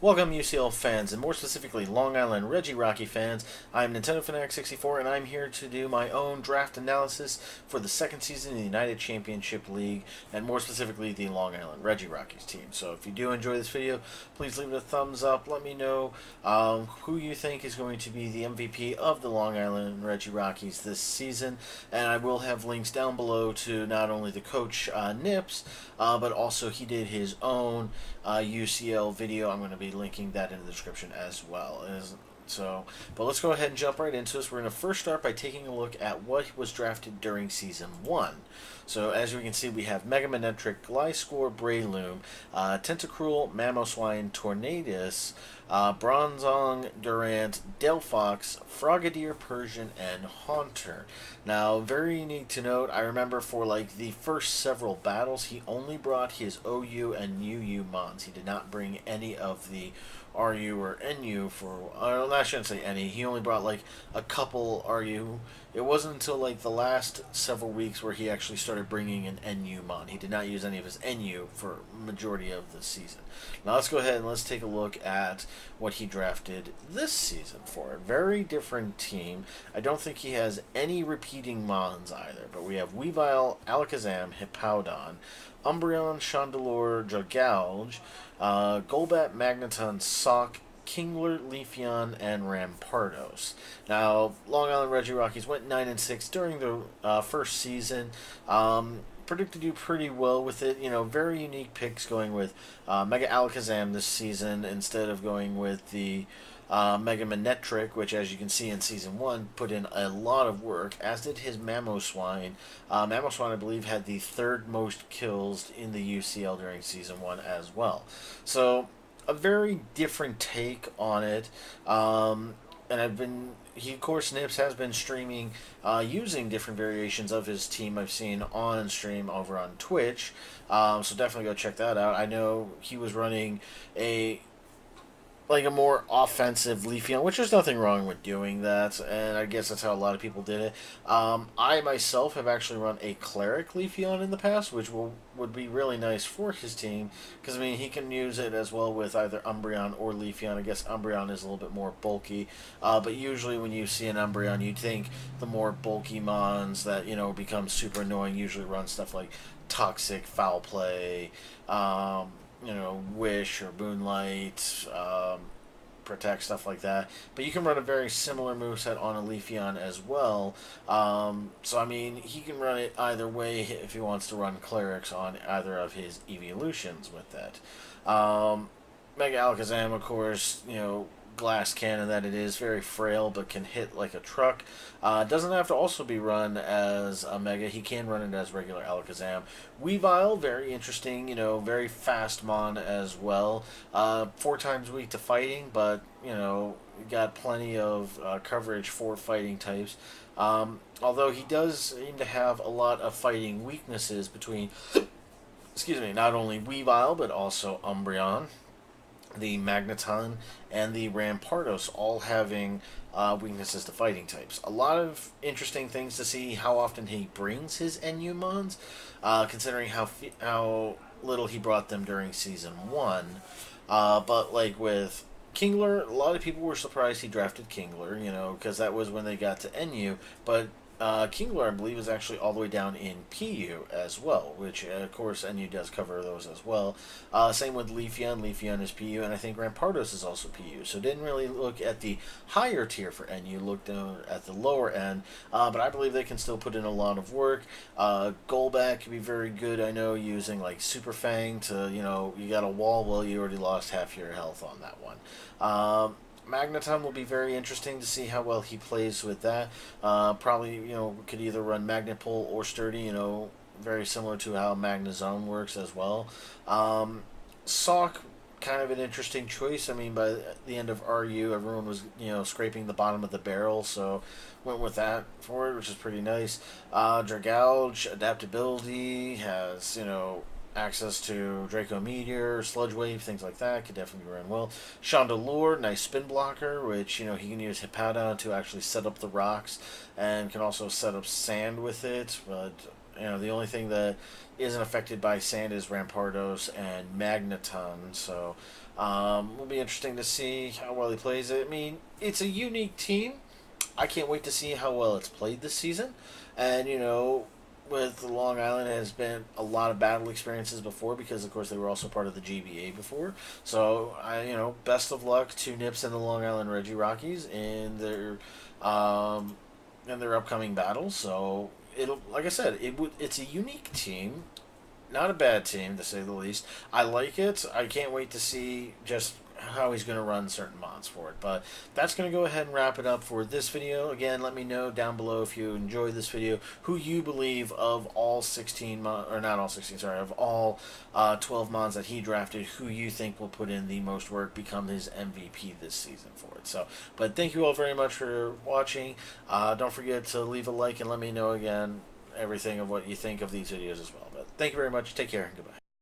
Welcome, UCL fans, and more specifically, Long Island RegiRocky fans. I'm Nintendo Fanatic 64, and I'm here to do my own draft analysis for the second season of the United Championship League, and more specifically, the Long Island RegiRockies team. So, if you do enjoy this video, please leave it a thumbs up. Let me know who you think is going to be the MVP of the Long Island RegiRockies this season, and I will have links down below to not only the coach Nips, but also he did his own UCL video. I'm going to be linking that in the description as well. But let's go ahead and jump right into this. We're going to first start by taking a look at what was drafted during Season 1. So, as we can see, we have Mega Manectric, Gliscor, Breloom, Tentacruel, Mamoswine, Tornadus, Bronzong, Durant, Delphox, Frogadier, Persian, and Haunter. Now, very unique to note, I remember for like the first several battles, he only brought his OU and UU Mons. He did not bring any of the RU or NU for, I shouldn't say any, he only brought like a couple RU. It wasn't until like the last several weeks where he actually started bringing an NU Mon. He did not use any of his NU for majority of the season. Now let's go ahead and let's take a look at what he drafted this season for. A very different team. I don't think he has any repeating Mons either, but we have Weavile, Alakazam, Hippowdon, Umbreon, Chandelure, Dragalge, Golbat, Magneton, Sock, Kingler, Leafeon, and Rampardos. Now, Long Island RegiRockies went 9-6 during the first season. Predicted to do pretty well with it. You know, very unique picks going with Mega Alakazam this season instead of going with the Mega Manectric, which, as you can see in Season 1, put in a lot of work, as did his Mamoswine. Mamoswine, I believe, had the third most kills in the UCL during Season 1 as well. So, a very different take on it. He, of course, Nips has been streaming using different variations of his team I've seen on stream over on Twitch. So definitely go check that out. I know he was running a more offensive Leafeon, which there's nothing wrong with doing that, and I guess that's how a lot of people did it. I myself have actually run a Cleric Leafeon in the past, which would be really nice for his team, because I mean he can use it as well with either Umbreon or Leafeon. I guess Umbreon is a little bit more bulky, but usually when you see an Umbreon, you'd think the more bulky Mons that become super annoying usually run stuff like Toxic, Foul Play, Wish or Moonlight, Protect, stuff like that. But you can run a very similar moveset on a Leafeon as well. So, I mean, he can run it either way if he wants to run Clerics on either of his evolutions with that. Mega Alakazam, of course, glass cannon that it is, very frail but can hit like a truck. Doesn't have to also be run as a Mega. He can run it as regular Alakazam. Weavile, very interesting, very fast Mon as well. 4 times weak to fighting, but, got plenty of coverage for fighting types. Although he does seem to have a lot of fighting weaknesses between, excuse me, not only Weavile, but also Umbreon, the Magneton, and the Rampardos, all having weaknesses to fighting types. A lot of interesting things to see how often he brings his NU Mons, considering how little he brought them during Season 1. But like with Kingler, a lot of people were surprised he drafted Kingler, because that was when they got to NU, but Kingler, I believe, is actually all the way down in PU as well, which, of course, NU does cover those as well. Same with Leafeon. Leafeon is PU, and I think Rampardos is also PU. So didn't really look at the higher tier for NU, looked at the lower end, but I believe they can still put in a lot of work. Golbat can be very good, I know, using, like, Super Fang to, you got a wall, well, you already lost half your health on that one. Magneton will be very interesting to see how well he plays with that. Probably, could either run Magnet Pull or Sturdy, very similar to how Magnezone works as well. Sock, kind of an interesting choice. I mean, by the end of RU, everyone was, scraping the bottom of the barrel, so went with that for it, which is pretty nice. Dragalge, adaptability, has, access to Draco Meteor, Sludge Wave, things like that, could definitely run well. Chandelure, nice spin blocker, which, he can use Hippowdon to actually set up the rocks, and can also set up sand with it, but The only thing that isn't affected by sand is Rampardos and Magneton. So will be interesting to see how well he plays it. I mean, it's a unique team. I can't wait to see how well it's played this season. And, with Long Island has been a lot of battle experiences before because, of course, they were also part of the GBA before. So, best of luck to Nips and the Long Island RegiRockies in their upcoming battles. So, like I said, it's a unique team. Not a bad team, to say the least. I like it. I can't wait to see just how he's going to run certain mods for it. But that's going to go ahead and wrap it up for this video. Again, let me know down below if you enjoyed this video who you believe of all 16 mods, or not all 16, sorry, of all 12 mods that he drafted, who you think will put in the most work, become his MVP this season for it. So, but thank you all very much for watching. Don't forget to leave a like and let me know again everything of what you think of these videos as well. But thank you very much. Take care and goodbye.